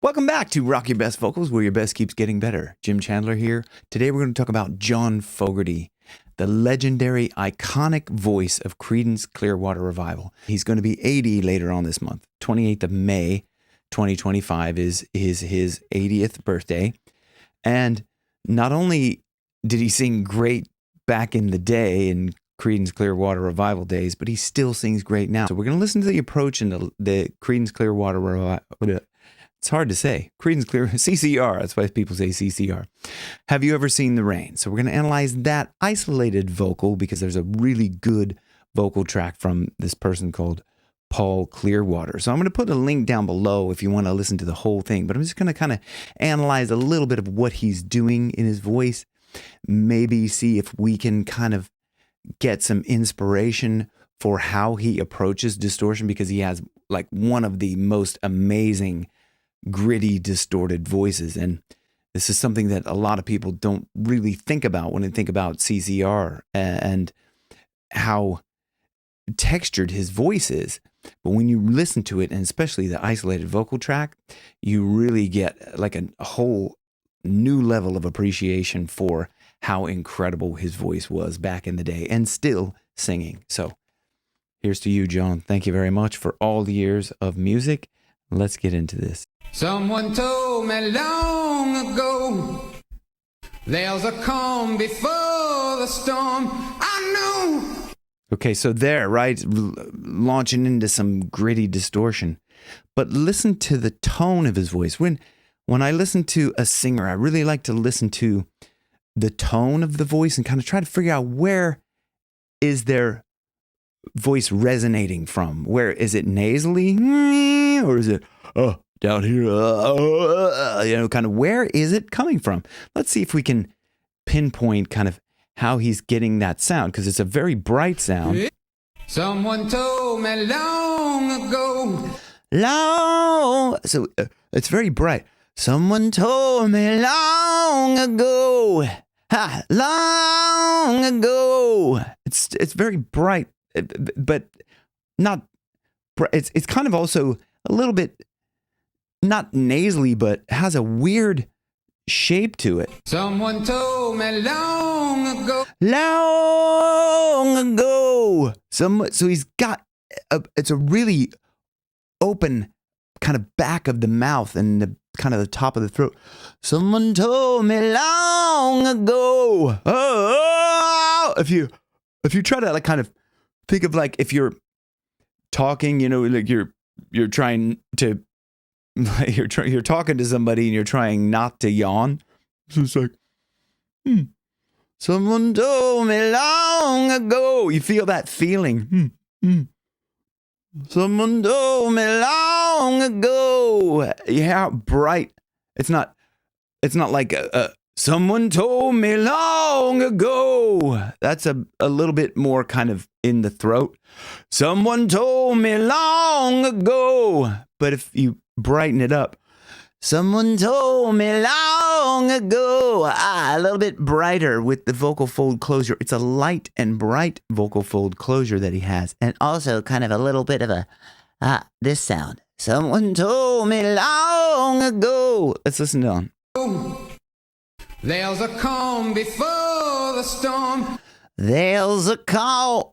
Welcome back to Rock Your Best Vocals, where your best keeps getting better. Jim Chandler here. Today we're going to talk about John Fogerty, the legendary, iconic voice of Creedence Clearwater Revival. He's going to be 80 later on this month. 28th of May, 2025 is his 80th birthday. And not only did he sing great back in the day in Creedence Clearwater Revival days, but he still sings great now. So we're going to listen to the approach in the Creedence Clearwater Revival. It's hard to say. Creedence Clear, CCR, that's why people say CCR. Have you ever seen the rain? So we're going to analyze that isolated vocal because there's a really good vocal track from this person called Paul Clearwater. So I'm going to put a link down below if you want to listen to the whole thing, but I'm just going to kind of analyze a little bit of what he's doing in his voice, maybe see if we can kind of get some inspiration for how he approaches distortion, because he has like one of the most amazing gritty, distorted voices. And this is something that a lot of people don't really think about when they think about CCR and how textured his voice is. But when you listen to it, and especially the isolated vocal track, you really get like a whole new level of appreciation for how incredible his voice was back in the day and still singing. So here's to you, John. Thank you very much for all the years of music. Let's get into this. Someone told me long ago, there's a calm before the storm. I know. Okay, so there, right? Launching into some gritty distortion. But listen to the tone of his voice. When I listen to a singer, I really like to listen to the tone of the voice and kind of try to figure out where is their voice resonating from. Where is it nasally? Or is it down here? Kind of where is it coming from? Let's see if we can pinpoint kind of how he's getting that sound, because it's a very bright sound. Someone told me long ago. So it's very bright. Someone told me long ago. Long ago. It's very bright, but not. It's kind of also a little bit not nasally, but has a weird shape to it. Someone told me long ago. Long ago. So he's got it's a really open kind of back of the mouth and the kind of the top of the throat. Someone told me long ago. Oh, if you try to like kind of think of like if you're talking, like you're trying to you're talking to somebody and you're trying not to yawn. So it's like, someone told me long ago. You feel that feeling. Someone told me long ago. Yeah, bright. It's not like someone told me long ago. That's a little bit more kind of in the throat. Someone told me long ago. But if you brighten it up, someone told me long ago. A little bit brighter with the vocal fold closure. It's a light and bright vocal fold closure that he has. And also kind of a little bit of this sound. Someone told me long ago. Let's listen on. There's a calm before the storm. There's a calm.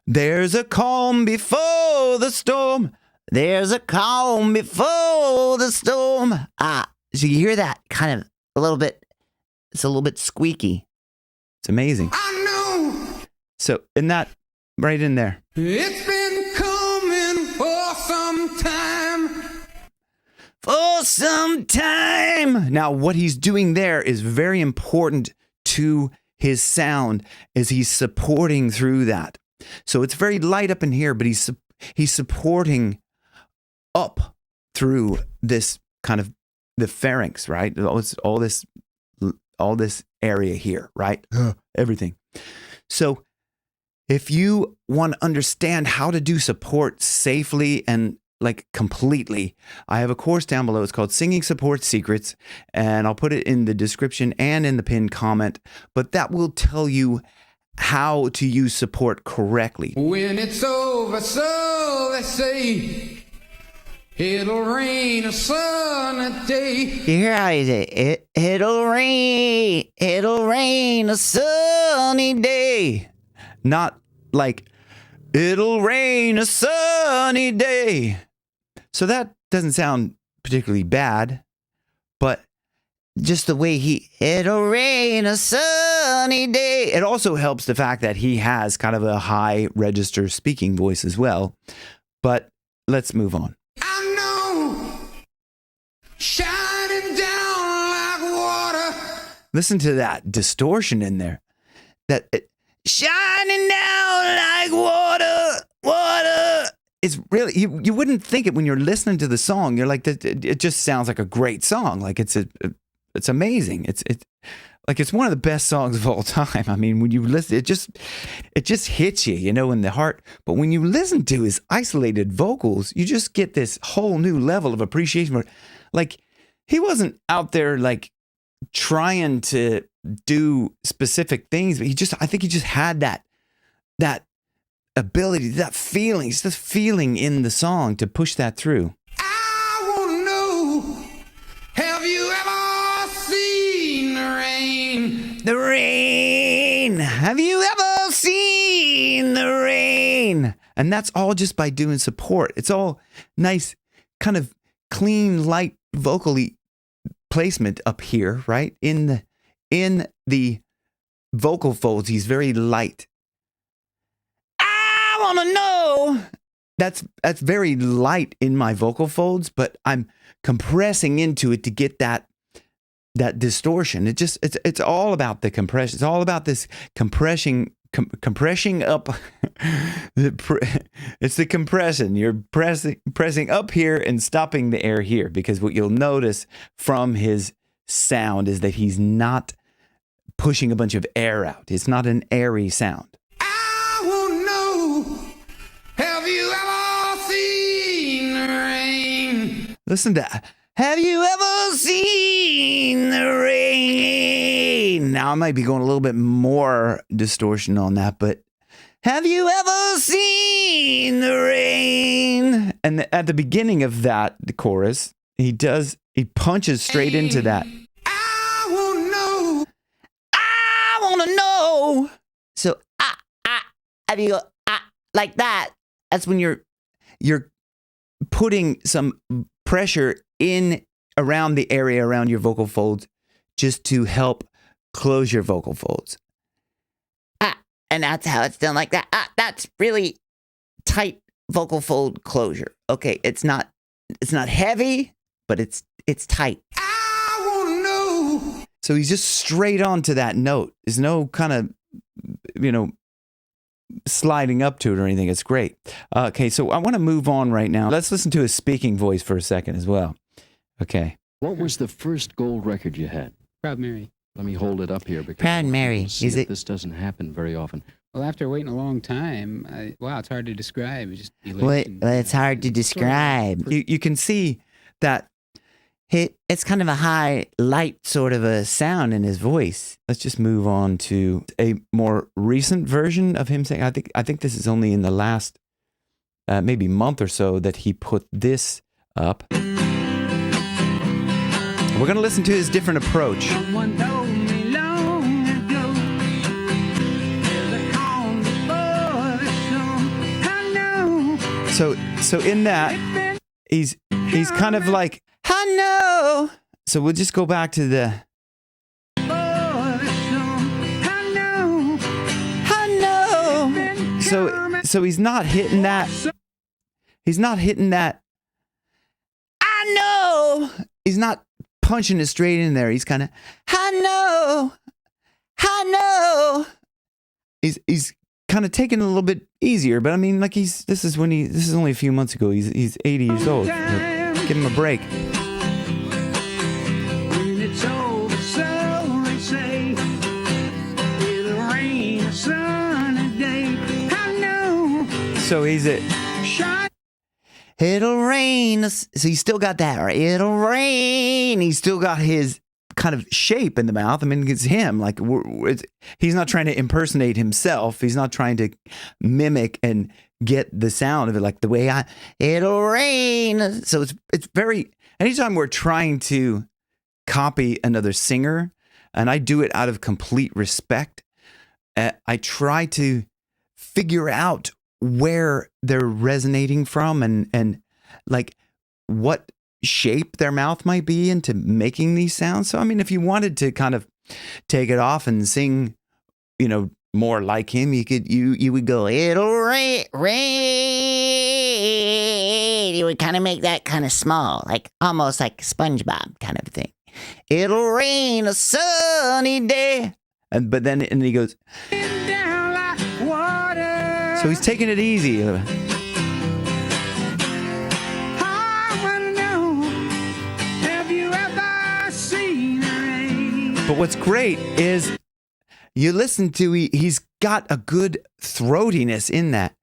There's a calm before the storm. There's a calm before the storm. So you hear that kind of a little bit. It's a little bit squeaky. It's amazing. I know. So in that, right in there. It's been coming for some time. For some time. Now, what he's doing there is very important to his sound as he's supporting through that. So it's very light up in here, but he's supporting up through this kind of the pharynx, right? All this area here, right? Everything. So if you want to understand how to do support safely and like completely, I have a course down below. It's called Singing Support Secrets, and I'll put it in the description and in the pinned comment, but that will tell you how to use support correctly. When it's over, so they say, It'll rain a sunny day. You hear how he say, it'll rain a sunny day. Not like, it'll rain a sunny day. So that doesn't sound particularly bad, but just the way it'll rain a sunny day. It also helps the fact that he has kind of a high register speaking voice as well. But let's move on. I know, shining down like water. Listen to that distortion in there. Shining down like water. It's really, you wouldn't think it when you're listening to the song. You're like, it just sounds like a great song. Like it's amazing. It's like it's one of the best songs of all time. I mean, when you listen, it just hits you, in the heart. But when you listen to his isolated vocals, you just get this whole new level of appreciation for it. Like he wasn't out there like trying to do specific things, but I think he just had that ability, that feeling, it's this feeling in the song to push that through. I want to know, have you ever seen the rain? The rain! Have you ever seen the rain? And that's all just by doing support. It's all nice, kind of clean, light vocally placement up here, right? In the vocal folds, he's very light. I want to know. That's very light in my vocal folds, but I'm compressing into it to get that distortion. It's all about the compression. It's all about this compressing up. It's the compression. You're pressing up here and stopping the air here, because what you'll notice from his sound is that he's not pushing a bunch of air out. It's not an airy sound. I want to know, have you ever seen the rain? Listen to that. Have you ever seen the rain? Now, I might be going a little bit more distortion on that, but have you ever seen the rain? And at the beginning of that, the chorus, he punches straight into that. I want to know. I want to know. So, have you like that? That's when you're putting some pressure in around the area around your vocal folds just to help close your vocal folds. And that's how it's done like that. That's really tight vocal fold closure. Okay, it's not heavy, but it's tight. I want to know. So he's just straight on to that note. There's no kind of, sliding up to it or anything. It's great. Okay, so I want to move on right now. Let's listen to his speaking voice for a second as well. Okay. What was the first gold record you had? Proud Mary. Let me hold it up here. Because Proud Mary. Is it? This doesn't happen very often. Well, after waiting a long time, it's hard to describe. It's just it's hard to describe. You can see that it's kind of a high, light sort of a sound in his voice. Let's just move on to a more recent version of him saying, I think this is only in the last maybe month or so that he put this up. We're going to listen to his different approach. Someone told me long ago, there's a calm before the storm. I know. So in that, he's kind of like, I know. So we'll just go back to the. I know. So he's not hitting that. He's not hitting that. I know. He's not punching it straight in there. He's kind of, I know. He's kind of taking it a little bit easier, but I mean, like this is only a few months ago. He's 80 years old. Give him a break. When it's over, so they say, it'll rain a sunny day. I know. So he's at. It'll rain. So he's still got that, right? It'll rain. He's still got his kind of shape in the mouth. I mean, it's him. Like he's not trying to impersonate himself. He's not trying to mimic and get the sound of it, like the way it'll rain. So it's very, anytime we're trying to copy another singer, and I do it out of complete respect, I try to figure out where they're resonating from and like what shape their mouth might be into making these sounds. So, I mean, if you wanted to kind of take it off and sing, more like him, you would go, it'll rain. You would kind of make that kind of small, like almost like SpongeBob kind of thing. It'll rain a sunny day. But then he goes, Down like water. so he's taking it easy. I wanna know, have you ever seen the rain? But what's great is you listen to, he's got a good throatiness in that.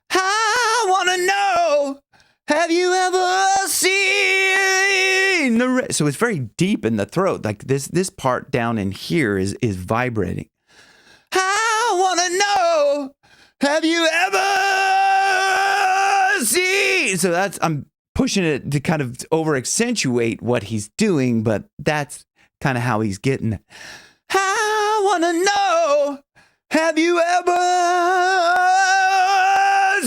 I want to know, have you ever seen the rain? So it's very deep in the throat. Like this part down in here is vibrating. I want to know, have you ever seen? So I'm pushing it to kind of over accentuate what he's doing, but that's kind of how he's getting it. I want to know, have you ever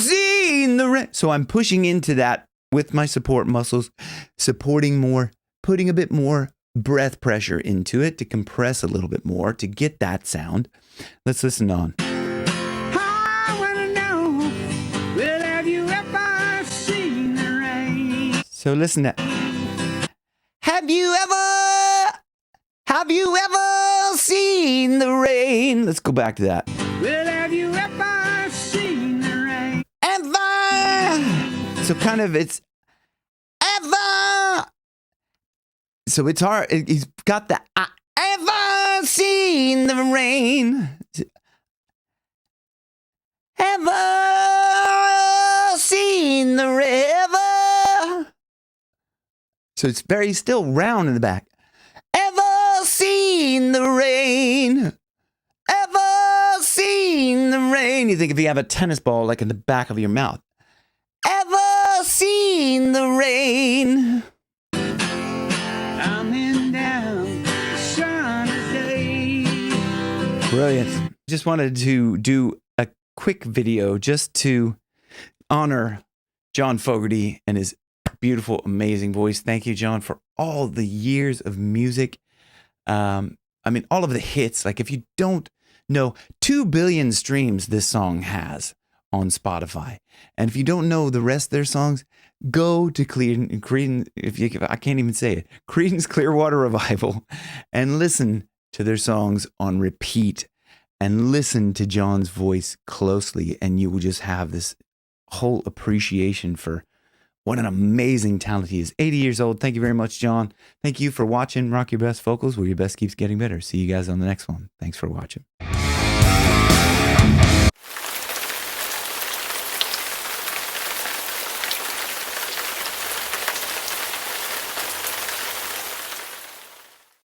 seen the rain? So I'm pushing into that with my support muscles, supporting more, putting a bit more breath pressure into it to compress a little bit more to get that sound. Let's listen on. I wanna know, well, have you ever seen the rain? So listen to, have you ever seen the rain? Let's go back to that. Well, have you ever seen the rain? Ever. So kind of it's ever. So it's hard. He's got the ever seen the rain. Ever seen the river. So it's very still round in the back. Ever seen the rain? Ever seen the rain? You think if you have a tennis ball like in the back of your mouth. Ever seen the rain? Coming down sunny day. Brilliant. Just wanted to do a quick video just to honor John Fogerty and his beautiful, amazing voice. Thank you, John, for all the years of music. I mean, all of the hits. Like, if you don't know, 2 billion streams this song has on Spotify. And if you don't know the rest of their songs, go to Creedence, I can't even say it, Creedence Clearwater Revival, and listen to their songs on repeat and listen to John's voice closely, and you will just have this whole appreciation for what an amazing talent he is. 80 years old. Thank you very much, John. Thank you for watching Rock Your Best Vocals, where your best keeps getting better. See you guys on the next one. Thanks for watching.